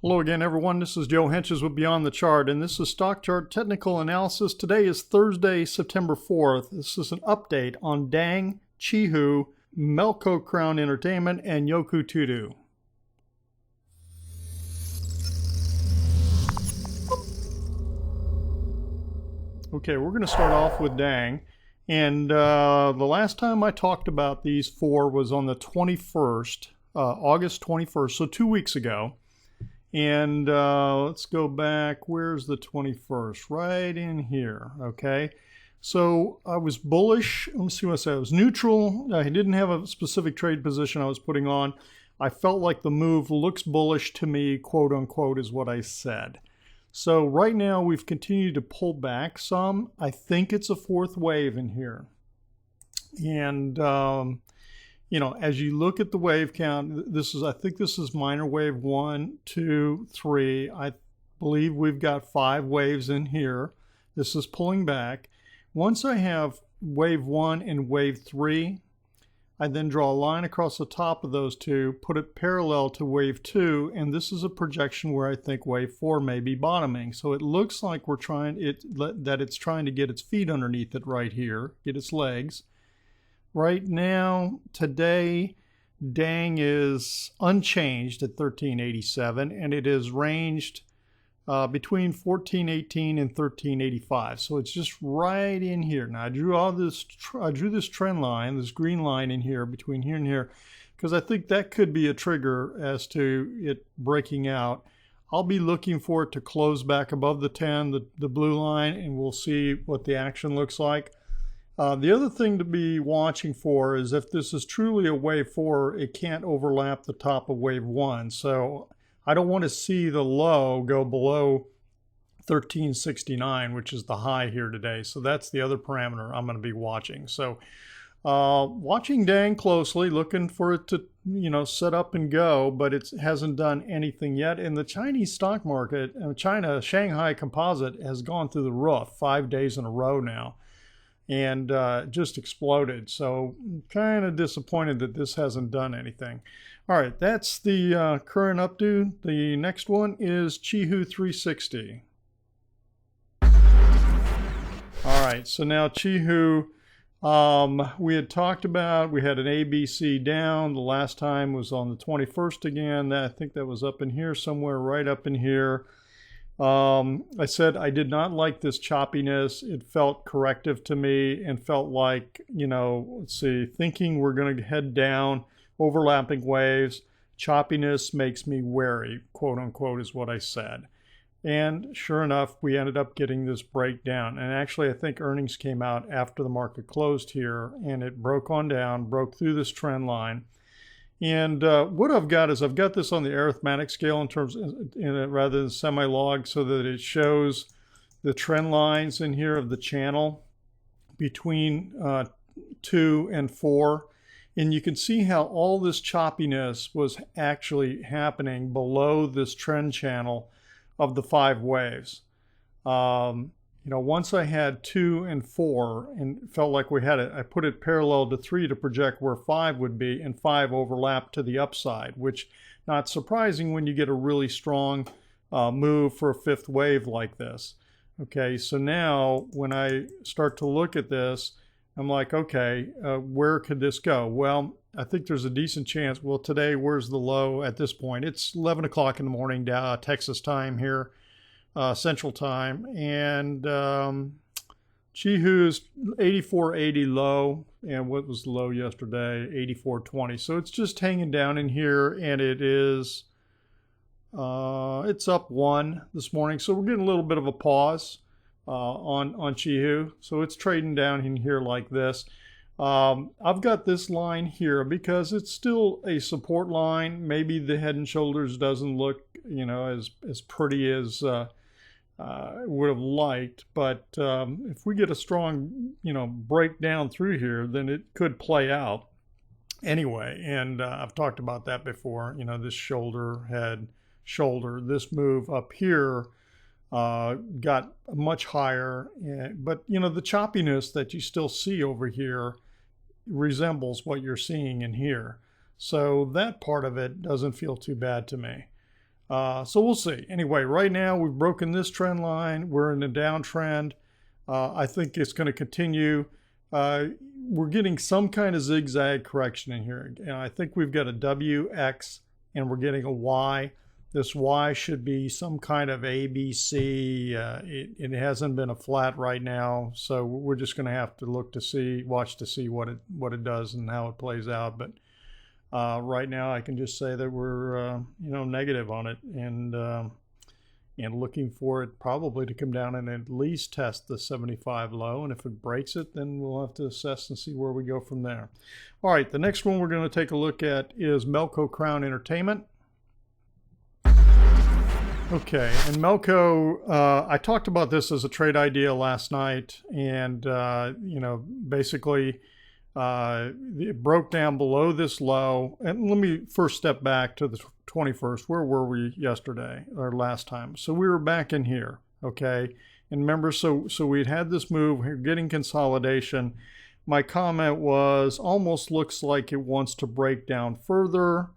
Hello again, everyone. This is Joe Henches with Beyond the Chart, and this is Stock Chart Technical Analysis. Today is Thursday, September 4th. This is an update on DANG, QiHU, Melco Crown Entertainment, and YOKU Tudu. Okay, we're going to start off with DANG. And the last time I talked about these four was on the 21st, August 21st, so 2 weeks ago. And let's go back. Where's the 21st? Right in here. Okay. So I was bullish. Let me see what I said. I was neutral. I didn't have a specific trade position I was putting on. I felt like the move looks bullish to me, quote unquote, is what I said. So right now we've continued to pull back some. I think it's a fourth wave in here. And you know, as you look at the wave count, I think this is minor wave 1, 2, 3. I believe we've got 5 waves in here. This is pulling back. Once I have wave 1 and wave 3, I then draw a line across the top of those two, put it parallel to wave 2, and this is a projection where I think wave 4 may be bottoming. So it looks like it's trying to get its feet underneath it right here, get its legs. Right now, today, DANG is unchanged at 1387, and it is ranged between 1418 and 1385. So it's just right in here. Now I drew this trend line, this green line in here, between here and here, because I think that could be a trigger as to it breaking out. I'll be looking for it to close back above the 10, the blue line, and we'll see what the action looks like. The other thing to be watching for is if this is truly a wave 4, it can't overlap the top of wave 1. So I don't want to see the low go below 1369, which is the high here today. So that's the other parameter I'm going to be watching. So watching DANG closely, looking for it to, you know, set up and go, but it hasn't done anything yet. In the Chinese stock market, Shanghai Composite has gone through the roof 5 days in a row now. And just exploded. So kind of disappointed that this hasn't done anything. All right, that's the current updo. The next one is QiHU 360. All right, so now QiHU, we had talked about, we had an ABC down. The last time was on the 21st again. I think that was up in here somewhere, right up in here. I said I did not like this choppiness. It felt corrective to me and felt like, you know, let's see, thinking we're going to head down, overlapping waves. Choppiness makes me wary, quote unquote, is what I said. And sure enough, we ended up getting this breakdown. And actually, I think earnings came out after the market closed here, and it broke on down, broke through this trend line. And what I've got is I've got this on the arithmetic scale in terms rather than semi-log, so that it shows the trend lines in here of the channel between 2 and 4. And you can see how all this choppiness was actually happening below this trend channel of the 5 waves. You know, once I had 2 and 4 and felt like we had it, I put it parallel to 3 to project where 5 would be, and 5 overlapped to the upside, which not surprising when you get a really strong move for a 5th wave like this. Okay, so now when I start to look at this, I'm like, okay, where could this go? Well, I think there's a decent chance. Well, today, where's the low at this point? It's 11 o'clock in the morning, Texas time here. Central time, and QiHU's 84.80 low, and what was the low yesterday? 84.20. So it's just hanging down in here, and it is it's up 1 this morning. So we're getting a little bit of a pause on QiHU. So it's trading down in here like this. I've got this line here because it's still a support line. Maybe the head and shoulders doesn't look, you know, as pretty as would have liked, but if we get a strong, you know, breakdown through here, then it could play out anyway. And I've talked about that before. You know, this shoulder, head, shoulder, this move up here got much higher, but you know, the choppiness that you still see over here resembles what you're seeing in here. So that part of it doesn't feel too bad to me. So we'll see. Anyway, right now we've broken this trend line. We're in a downtrend. I think it's going to continue. We're getting some kind of zigzag correction in here. And I think we've got a W, X, and we're getting a Y. This Y should be some kind of ABC. It hasn't been a flat right now, so we're just going to have to watch to see what it does and how it plays out. But right now, I can just say that we're negative on it, and looking for it probably to come down and at least test the 75 low. And if it breaks it, then we'll have to assess and see where we go from there. All right, the next one we're going to take a look at is Melco Crown Entertainment. Okay, and Melco, I talked about this as a trade idea last night, and basically it broke down below this low. And let me first step back to the 21st. Where were we yesterday or last time? So we were back in here, okay? And remember, so we'd had this move, we're getting consolidation. My comment was almost looks like it wants to break down further,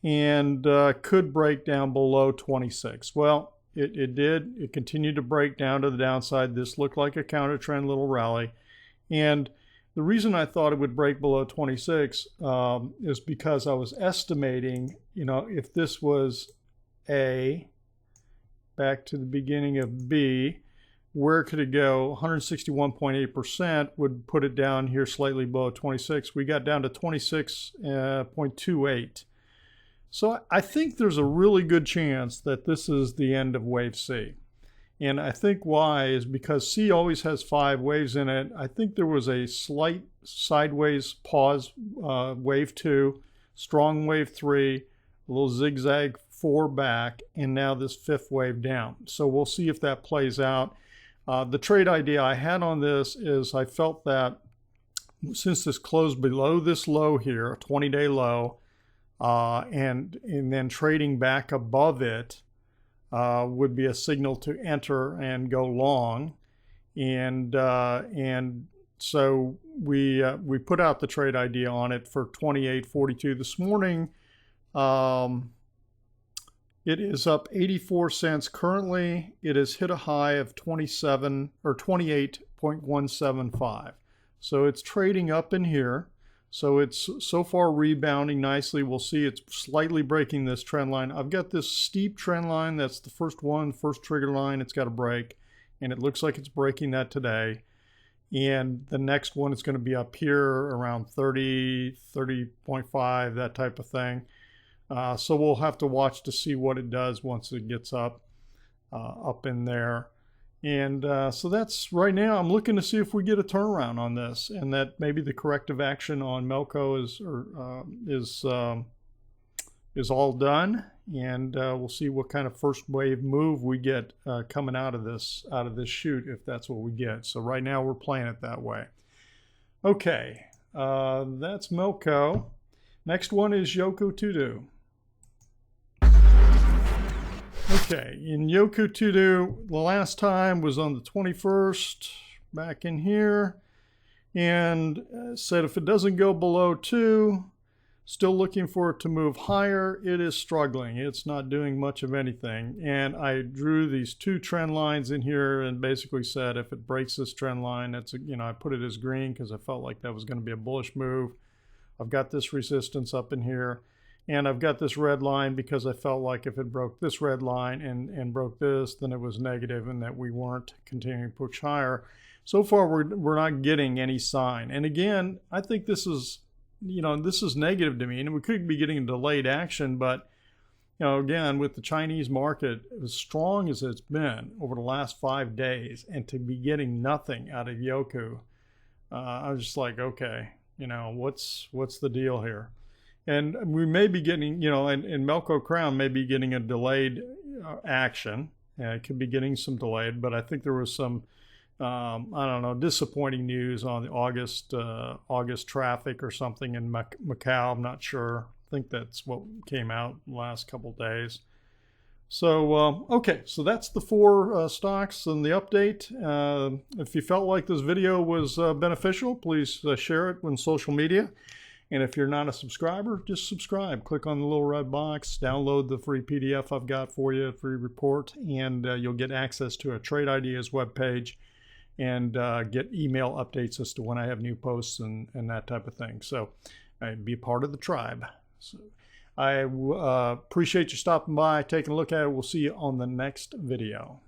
and could break down below 26. Well, it did. It continued to break down to the downside. This looked like a counter trend little rally. And the reason I thought it would break below 26 is because I was estimating, if this was A, back to the beginning of B, where could it go? 161.8% would put it down here slightly below 26. We got down to 26.28. So I think there's a really good chance that this is the end of wave C. And I think why is because C always has 5 waves in it. I think there was a slight sideways pause, wave 2, strong wave 3, a little zigzag 4 back, and now this 5th wave down. So we'll see if that plays out. The trade idea I had on this is I felt that since this closed below this low here, a 20-day low, and then trading back above it would be a signal to enter and go long, and so we put out the trade idea on it for 28.42 this morning. It is up 84 cents currently. It has hit a high of 28.175. So it's trading up in here. So it's so far rebounding nicely. We'll see it's slightly breaking this trend line. I've got this steep trend line. That's the first one, first trigger line. It's got to break. And it looks like it's breaking that today. And the next one is going to be up here around 30, 30.5, that type of thing. So we'll have to watch to see what it does once it gets up in there. And so that's right now. I'm looking to see if we get a turnaround on this, and that maybe the corrective action on Melco is all done, and we'll see what kind of first wave move we get coming out of this shoot, if that's what we get. So right now we're playing it that way. Okay, that's Melco. Next one is YOKU. Okay, in YOKU, the last time was on the 21st, back in here, and said if it doesn't go below 2, still looking for it to move higher. It is struggling. It's not doing much of anything. And I drew these 2 trend lines in here and basically said if it breaks this trend line, that's I put it as green because I felt like that was going to be a bullish move. I've got this resistance up in here. And I've got this red line because I felt like if it broke this red line and broke this, then it was negative and that we weren't continuing to push higher. So far, we're not getting any sign. And again, I think this is, this is negative to me. And we could be getting a delayed action, but, again, with the Chinese market as strong as it's been over the last 5 days, and to be getting nothing out of YOKU, I was just like, okay, what's the deal here? And we may be getting, and Melco Crown may be getting a delayed action. It could be getting some delayed, but I think there was some, disappointing news on the August traffic or something in Macau. I'm not sure. I think that's what came out the last couple of days. So, okay, so that's the 4 stocks and the update. If you felt like this video was beneficial, please share it on social media. And if you're not a subscriber, just subscribe. Click on the little red box, download the free PDF I've got for you, free report, and you'll get access to a Trade Ideas webpage and get email updates as to when I have new posts and that type of thing. So be part of the tribe. So I appreciate you stopping by, taking a look at it. We'll see you on the next video.